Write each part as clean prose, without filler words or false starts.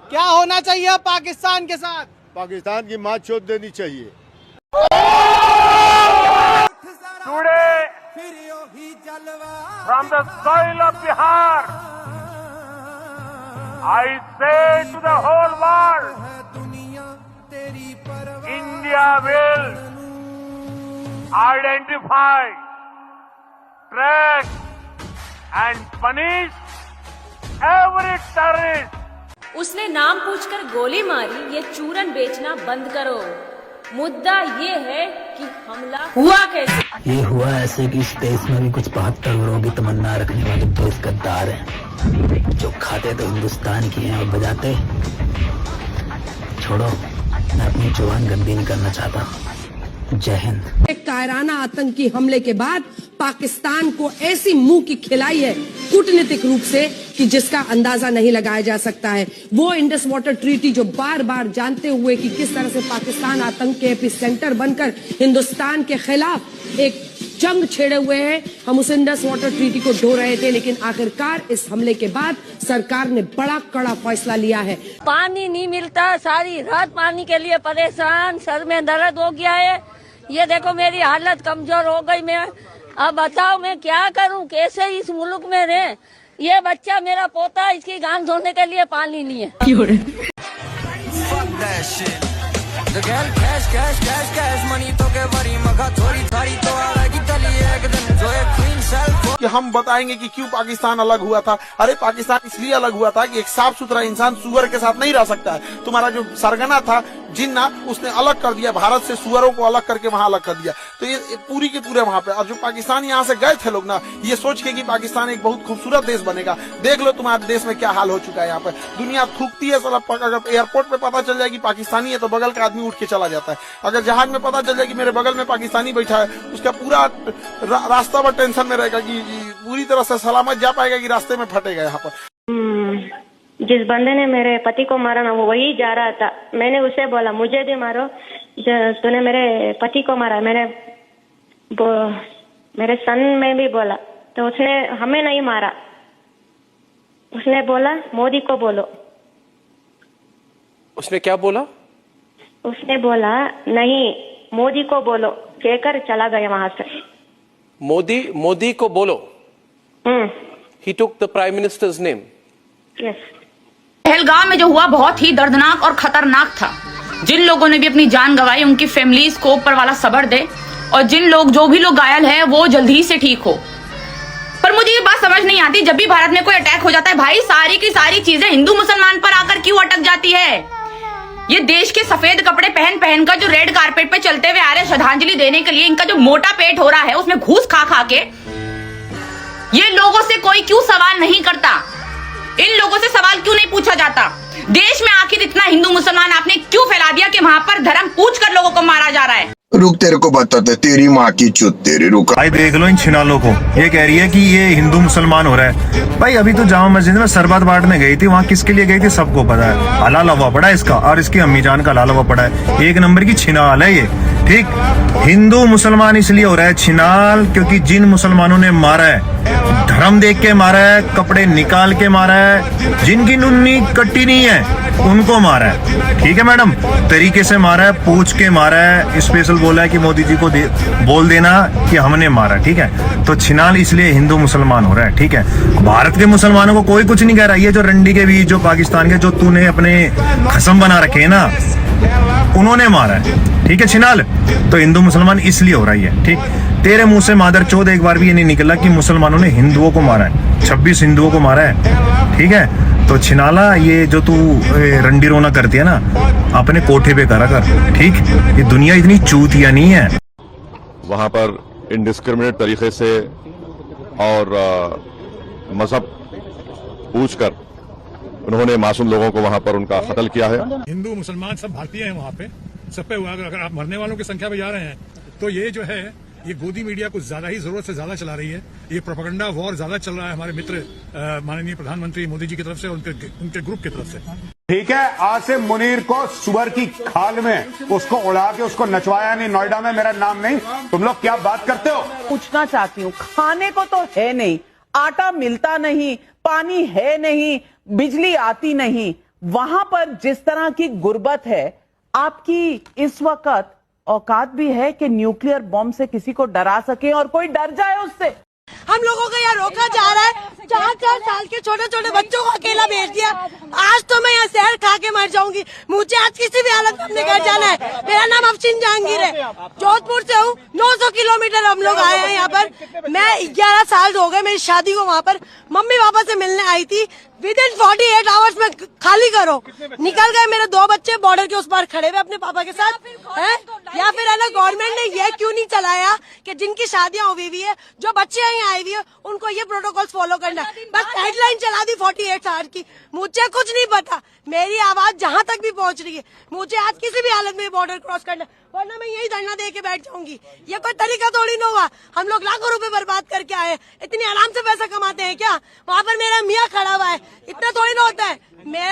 क्या होना चाहिए पाकिस्तान के साथ? पाकिस्तान की माँ चोट देनी चाहिए। Today, from the soil of Bihar, I say to the whole world, India will identify, track and punish every terrorist. उसने नाम पूछकर गोली मारी, ये चूरन बेचना बंद करो। मुद्दा ये है कि हमला हुआ कैसे? ये हुआ ऐसे कि इस देश में भी कुछ 72 करोड़ की तमन्ना रखने वाले दोस्त गद्दार हैं, जो खाते तो हिंदुस्तान की हैं और बजाते। छोड़ो, मैं अपनी जुबान गंदी नहीं करना चाहता। जय हिंद। एक कायराना आतंकी हमले के बाद पाकिस्तान को ऐसी मुंह की खिलाई है कूटनीतिक रूप से कि जिसका अंदाजा नहीं लगाया जा सकता है। वो इंडस वाटर ट्रीटी जो बार बार जानते हुए कि किस तरह से पाकिस्तान आतंक के एपिसेंटर बनकर हिंदुस्तान के खिलाफ एक जंग छेड़े हुए हैं, हम उस इंडस वाटर ट्रीटी को ढो रहे थे, लेकिन आखिरकार इस हमले के बाद सरकार ने बड़ा कड़ा फैसला लिया है। पानी नहीं मिलता, सारी रात पानी के लिए परेशान, सर में दर्द हो गया है। ये देखो मेरी हालत कमजोर हो गई, मैं अब बताओ मैं क्या करूं, कैसे इस मुल्क में रहे। ये बच्चा मेरा पोता, इसकी गांग धोने के लिए पानी नहीं है। कि हम बताएंगे कि क्यों पाकिस्तान अलग हुआ था। अरे पाकिस्तान इसलिए अलग हुआ था कि एक साफ सुथरा इंसान सुअर के साथ नहीं रह सकता है। तुम्हारा जो सरगना था जिन्ना, उसने अलग कर दिया भारत से, सुअरों को अलग करके वहां अलग कर दिया। तो ये पूरी के पूरे वहां पे, और जो पाकिस्तान यहाँ से गए थे लोग ना, ये सोच के कि पाकिस्तान एक बहुत खूबसूरत देश बनेगा। देख लो तुम्हारे देश में क्या हाल हो चुका है। यहाँ पे दुनिया थूकती है साला। अगर एयरपोर्ट पे पता चल जाए कि पाकिस्तानी है तो बगल का आदमी उठ के चला जाता है। अगर जहाज में पता चल जाए कि मेरे बगल में पाकिस्तानी बैठा है, उसका पूरा रास्ता पर टेंशन में रहेगा कि पूरी तरह से सलामत जा पाएगा कि रास्ते में फटेगा। यहाँ पर जिस बंदे ने मेरे पति को मारा ना, वो वही जा रहा था। मैंने उसे बोला मुझे भी मारो, तूने मेरे पति को मारा। मैंने मेरे सन में भी बोला, तो उसने हमें नहीं मारा। उसने बोला मोदी को बोलो। उसने क्या बोला? उसने बोला नहीं, मोदी को बोलो, कहकर चला गया वहां से। मोदी को बोलो। He took the prime minister's name. Yes. Pahalgam में जो हुआ बहुत ही दर्दनाक और खतरनाक था। जिन लोगों ने भी अपनी जान गंवाई, उनकी फैमिलीज को ऊपर वाला सब्र दे, और जो भी लोग घायल हैं वो जल्दी से ठीक हो। पर मुझे ये बात समझ नहीं आती, जब भी भारत में कोई अटैक हो जाता है, भाई सारी की सारी चीजें हिंदू मुसलमान पर आकर क्यों अटक जाती है? ये देश के सफेद कपड़े पहन पहन कर जो रेड कारपेट पे चलते हुए आ रहे श्रद्धांजलि देने के लिए, इनका जो मोटा पेट हो रहा है उसमें घूस खा खा के, ये लोगों से कोई क्यों सवाल नहीं करता? इन लोगों से सवाल क्यों नहीं पूछा जाता? देश में आखिर इतना हिंदू मुसलमान आपने क्यों फैला दिया कि वहां पर धर्म पूछ कर लोगों को मारा जा रहा है? रुक, तेरे को बताते, तेरी माँ की चुत तेरी। रुक भाई देख लो इन छिनालों को, ये कह रही है कि ये हिंदू मुसलमान हो रहा है। भाई अभी तो जामा मस्जिद में शरबत बांटने गई थी, वहाँ किसके लिए गई थी सबको पता है। हलाल हवा पड़ा है इसका, और इसकी अम्मी जान का हलाल हवा पड़ा है। एक नंबर की छिनाल है ये। ठीक, हिंदू मुसलमान इसलिए हो रहा है छिनाल क्योंकि जिन मुसलमानों ने मारा है, धर्म देख के मारा है, कपड़े निकाल के मारा है, जिनकी नुन्नी कट्टी नहीं है उनको मारा है। ठीक है मैडम, तरीके से मारा है, पूछ के मारा है। स्पेशल बोला है कि मोदी जी को बोल देना कि हमने मारा। ठीक है, तो छिनाल इसलिए हिंदू मुसलमान हो रहा है। ठीक है, भारत के मुसलमानों को कोई कुछ नहीं कह रहा। ये जो रंडी के बीच जो पाकिस्तान के जो तूने अपने खसम बना रखे है ना, उन्होंने मारा है। ठीक है छिनाल, तो हिंदू मुसलमान इसलिए हो रही है। ठीक, तेरे मुंह से मादर चौथ एक बार भी ये नहीं निकला कि मुसलमानों ने हिंदुओं को मारा है। 26 हिंदुओं को मारा है। ठीक है, तो छिनाला ये जो तू रंडी रोना करती है ना, अपने कोठे पे करा कर। ठीक, ये दुनिया इतनी चूतिया नहीं है। वहां पर इनडिस्क्रिमिनेट तरीके से और मजहब पूछकर उन्होंने मासूम लोगों को वहां पर उनका कत्ल किया है। हिंदू मुसलमान सब भारतीय हैं, वहाँ पे सब पे हुआ। अगर आप मरने वालों की संख्या पे जा रहे हैं तो ये जो है, ये गोदी मीडिया कुछ ज्यादा ही जरूरत से ज्यादा चला रही है। ये प्रोपेगेंडा वॉर ज्यादा चल रहा है हमारे मित्र माननीय प्रधानमंत्री मोदी जी की तरफ से और उनके ग्रुप की तरफ से। ठीक है, आज से मुनीर को सुअर की खाल में उसको उड़ा के उसको नचवाया नहीं। नोएडा में मेरा नाम नहीं। तुम लोग क्या बात करते हो? पूछना चाहती हूँ, खाने को तो है नहीं, आटा मिलता नहीं, पानी है नहीं, बिजली आती नहीं, वहां पर जिस तरह की गुर्बत है, आपकी इस वक्त औकात भी है कि न्यूक्लियर बॉम्ब से किसी को डरा सके और कोई डर जाए उससे? हम लोगों को यहाँ रोका जा रहा है। 4-4 साल के छोटे छोटे बच्चों को अकेला भेज दिया। आज तो मैं यहाँ जहर खा के मर जाऊंगी। मुझे आज किसी भी हालत में अपने घर जाना है। मेरा नाम अफशीन जहांगीर है, जोधपुर से हूँ। 900 किलोमीटर हम लोग आए हैं यहाँ पर। मैं 11 साल हो गए मेरी शादी को। वहाँ पर मम्मी पापा से मिलने आई थी। विदिन 48 आवर्स में खाली करो। निकल गए मेरे 2 बच्चे बॉर्डर के उस पार खड़े हुए अपने पापा के साथ है। या फिर है ना, गवर्नमेंट ने ये क्यों नहीं चलाया कि जिनकी शादियां हुई हुई है, जो बच्चे यहाँ आई हुई है, उनको ये प्रोटोकॉल्स फॉलो करना है। बस हेडलाइन चला दी 48 आवर्स की। मुझे कुछ नहीं पता, मेरी आवाज जहाँ तक भी पहुँच रही है। मुझे आज किसी भी हालत में बॉर्डर क्रॉस करना, वरना मैं यही धरना दे के बैठ जाऊंगी। ये कोई तरीका थोड़ी ना हुआ। हम लोग लाखों रुपए बर्बाद करके आए, इतनी आराम से पैसा कमाते हैं क्या? वहाँ पर मेरा मियाँ खड़ा हुआ है, इतना थोड़ी ना होता है।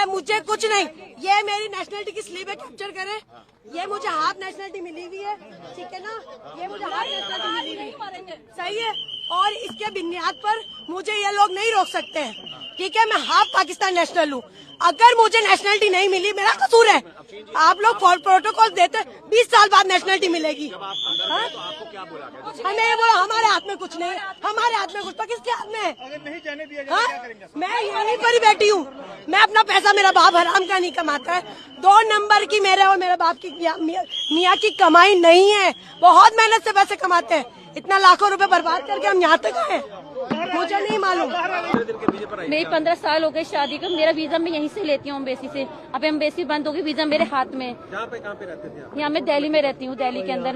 मुझे कुछ नहीं, ये मेरी नेशनलिटी की स्लीप है, कैप्चर करे। ये मुझे हाफ नेशनलिटी मिली हुई है, ठीक है ना? ये मुझे हाफ नेशनलिटी मिली हुई है, सही है। और इसके बुनियाद पर मुझे ये लोग नहीं रोक सकते हैं, ठीक है? मैं हाफ पाकिस्तान नेशनल हूँ। अगर मुझे नेशनलिटी नहीं मिली, मेरा कसूर है। आप लोग प्रोटोकॉल देते, 20 साल बाद नेशनलिटी मिलेगी। हमें ये बोला हमारे हाथ में कुछ नहीं है, हमारे हाथ में कुछ तो किसके हाथ में है? अगर नहीं जाने दिया जाए क्या करेंगे? मैं यहीं पर ही बैठी हूँ। मैं अपना पैसा, मेरा बाप हराम का नहीं कमाता है। 2 नंबर की मेरे और मेरे बाप की मियाँ की कमाई नहीं है। बहुत मेहनत से पैसे कमाते हैं। इतना लाखों रुपए बर्बाद करके हम यहाँ तक आए, मुझे नहीं मालूम। मेरी 15 साल हो गए शादी को। मेरा वीजा मैं यहीं से लेती हूँ, एम्बेसी से। अब एम्बेसी बंद होगी, वीजा मेरे हाथ में। कहाँ पे रहते थे आप? यहाँ मैं दिल्ली में रहती हूँ, दिल्ली के अंदर।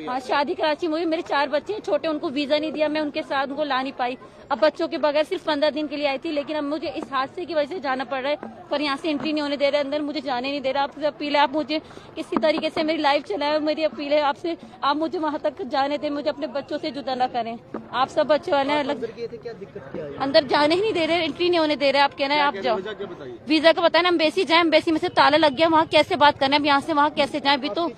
हाँ, शादी कराची में हुई। मेरे 4 बच्चे हैं छोटे, उनको वीजा नहीं दिया। मैं उनके साथ उनको ला नहीं पाई। अब बच्चों के बगैर सिर्फ 15 दिन के लिए आई थी, लेकिन अब मुझे इस हादसे की वजह से जाना पड़ रहा है। पर यहाँ से एंट्री नहीं होने दे रहे, अंदर मुझे जाने नहीं दे रहा। आपसे अपील है, आप मुझे किसी तरीके से मेरी लाइफ चलाए। मेरी अपील है आपसे, आप मुझे वहाँ तक जाने दें, मुझे अपने बच्चों से जुदा ना करें। आप सब बच्चे वाले हैं, अंदर जाने ही नहीं दे रहे, एंट्री नहीं होने दे रहे। आप कह रहे हैं आप जाओ, वीजा का बताया ना, एम्बेसी जाए। एम्बेसी में से ताला लग गया, वहाँ कैसे बात करना है? अब यहाँ से वहाँ कैसे जाए? अभी तो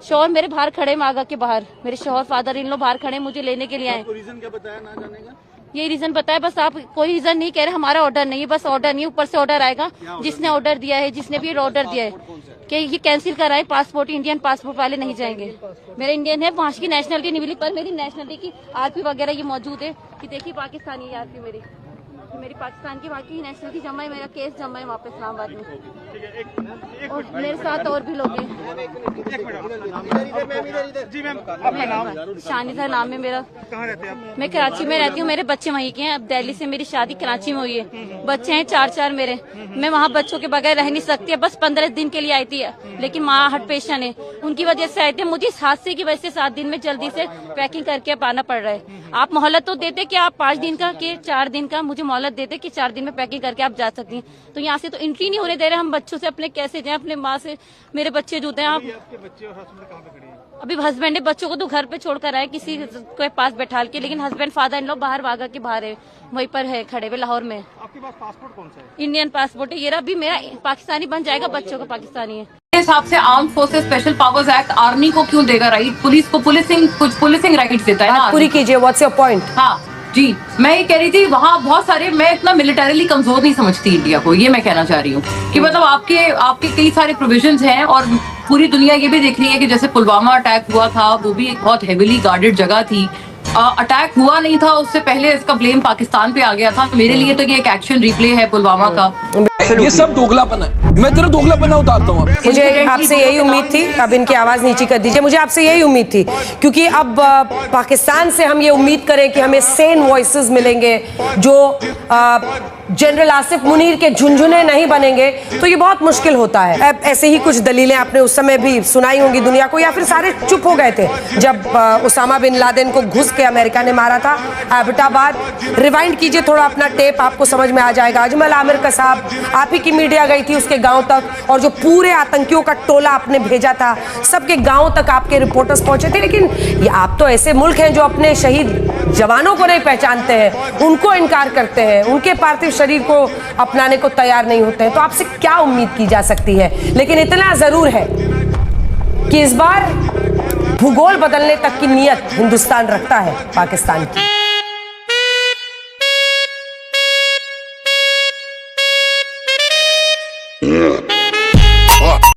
शोहर मेरे बाहर खड़े, मागा के बाहर मेरे शोहर फादर इन लोग बाहर खड़े, मुझे लेने के लिए आए। रीजन क्या बताया ना जाने का? यही रीजन बताया बस। आप कोई रीजन नहीं कह रहे, हमारा ऑर्डर नहीं है, बस ऑर्डर नहीं, ऊपर से ऑर्डर आएगा। जिसने ऑर्डर दिया है, जिसने भी ऑर्डर दिया है कि ये कैंसिल कराए, पासपोर्ट इंडियन पासपोर्ट वाले नहीं जाएंगे। मेरा इंडियन है, वहाँ की नेशनलिटी नहीं मिली, पर मेरी नेशनलिटी की आरपी वगैरह ये मौजूद है कि देखिए पाकिस्तानी है आरपी मेरी पाकिस्तान की, वहाँ की नेशनलिटी जमा है, मेरा केस जमा है वहाँ पे इस्लामाबाद में। और मेरे साथ और भी लोग हैं। शानिदा नाम है मेरा। कहाँ रहते हैं आप? मैं कराची में रहती हूँ, मेरे बच्चे वहीं के हैं। अब दिल्ली से मेरी शादी कराची में हुई है, बच्चे हैं 4 मेरे। मैं वहाँ बच्चों के बगैर रह नहीं सकती। बस 15 दिन के लिए आई थी, लेकिन माँ हार्ट पेशेंट है, उनकी वजह से आई थी। मुझे इस हादसे की वजह से 7 दिन में जल्दी से पैकिंग करके अब आना पड़ रहा है। आप मोहलत तो देते कि आप 5 दिन का कि 4 दिन का, मुझे मोहलत देते कि 4 दिन में पैकिंग करके आप जा सकती हैं। तो यहाँ से तो एंट्री नहीं होने दे रहे। हम बच्चों से अपने कैसे जाएं? अपने माँ से मेरे बच्चे जुड़ते हैं। आप आपके बच्चे और हस्बैंड कहाँ पे खड़े हैं? अभी हस्बैंड ने बच्चों को तो घर पे छोड़कर आए किसी के पास बैठा के, लेकिन हस्बैंड फादर इन लोग बाहर वागा के बाहर है, वहीं पर है खड़े हुए लाहौर में। आपके पास पासपोर्ट कौन सा है? इंडियन पासपोर्ट है। ये भी मेरा पाकिस्तानी बन जाएगा, बच्चों का पाकिस्तानी है। मेरे हिसाब से arm forces special powers act army को क्यों देगा राइट? पुलिस को पुलिसिंग राइट्स देता है ना। पूरी कीजिए, व्हाट्स योर पॉइंट? हाँ जी, मैं ये कह रही थी वहाँ बहुत सारे, मैं इतना मिलिटरीली कमजोर नहीं समझती इंडिया को, ये मैं कहना चाह रही हूँ कि मतलब आपके कई सारे प्रोविजंस हैं। और पूरी दुनिया ये भी देख रही है कि जैसे पुलवामा अटैक हुआ था, वो भी एक बहुत हेविली गार्डेड जगह थी। अटैक हुआ नहीं था, उससे पहले इसका ब्लेम पाकिस्तान पे आ गया था। मेरे लिए तो ये एक एक्शन रिप्ले है पुलवामा का। ये सब दोगलापन है, मैं तेरा दोगलापन उतारता हूँ। मुझे आपसे यही उम्मीद थी, अब इनकी आवाज नीचे कर दीजिए। मुझे आपसे यही उम्मीद थी, क्योंकि अब पाकिस्तान से हम ये उम्मीद करें कि हमें सेन वॉइसेस मिलेंगे जो जनरल आसिफ मुनीर के झुनझुने नहीं बनेंगे, तो ये बहुत मुश्किल होता है। ऐसे ही कुछ दलीलें आपने उस समय भी सुनाई होंगी दुनिया को, या फिर सारे चुप हो गए थे जब उसामा बिन लादेन को घुस के अमेरिका ने मारा था एबटाबाद। रिवाइंड कीजिए थोड़ा अपना टेप, आपको समझ में आ जाएगा। अजमल आमिर का साहब, आप ही की मीडिया गई थी उसके गांव तक, और जो पूरे आतंकियों का टोला आपने भेजा था, सबके गांव तक आपके रिपोर्टर्स पहुंचे थे। लेकिन ये आप तो ऐसे मुल्क हैं जो अपने शहीद जवानों को नहीं पहचानते हैं, उनको इनकार करते हैं, उनके पार्थिव शरीर को अपनाने को तैयार नहीं होते हैं। तो आपसे क्या उम्मीद की जा सकती है? लेकिन इतना जरूर है कि इस बार भूगोल बदलने तक की नीयत हिंदुस्तान रखता है पाकिस्तान की।